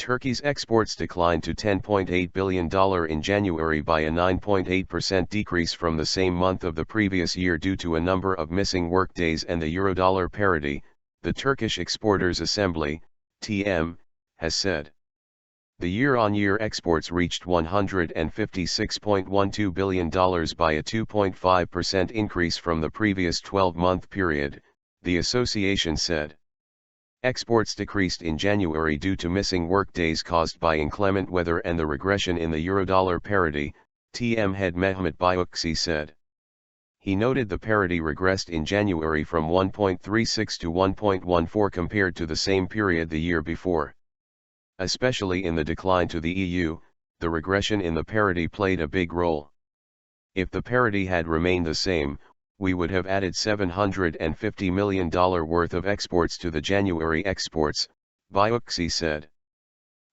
Turkey's exports declined to $10.8 billion in January by a 9.8% decrease from the same month of the previous year due to a number of missing workdays and the euro-dollar parity, the Turkish Exporters Assembly, TM, has said. The year-on-year exports reached $156.12 billion by a 2.5% increase from the previous 12-month period, the association said. Exports decreased in January due to missing workdays caused by inclement weather and the regression in the euro-dollar parity, TM head Mehmet Büyükekşi said. He noted the parity regressed in January from 1.36 to 1.14 compared to the same period the year before. Especially in the decline to the EU, the regression in the parity played a big role. If the parity had remained the same, we would have added $750 million worth of exports to the January exports, Büyükekşi said.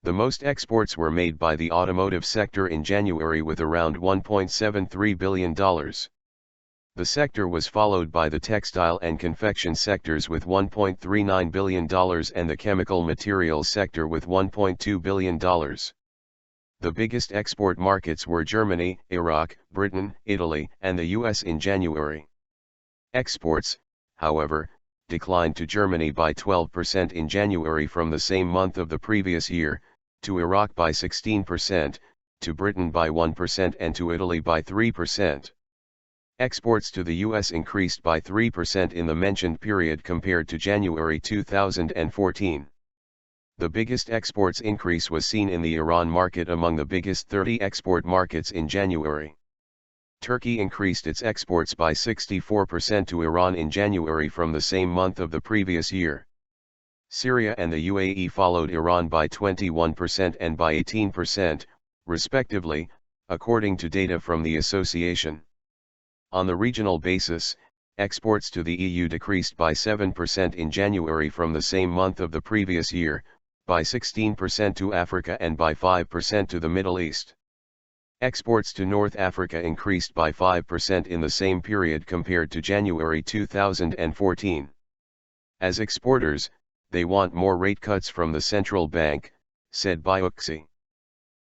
The most exports were made by the automotive sector in January with around $1.73 billion. The sector was followed by the textile and confection sectors with $1.39 billion and the chemical materials sector with $1.2 billion. The biggest export markets were Germany, Iraq, Britain, Italy, and the US in January. Exports, however, declined to Germany by 12% in January from the same month of the previous year, to Iraq by 16%, to Britain by 1% and to Italy by 3%. Exports to the US increased by 3% in the mentioned period compared to January 2014. The biggest exports increase was seen in the Iran market among the biggest 30 export markets in January. Turkey increased its exports by 64% to Iran in January from the same month of the previous year. Syria and the UAE followed Iran by 21% and by 18%, respectively, according to data from the association. On the regional basis, exports to the EU decreased by 7% in January from the same month of the previous year, by 16% to Africa and by 5% to the Middle East. Exports to North Africa increased by 5% in the same period compared to January 2014. As exporters, they want more rate cuts from the central bank, said Büyükekşi.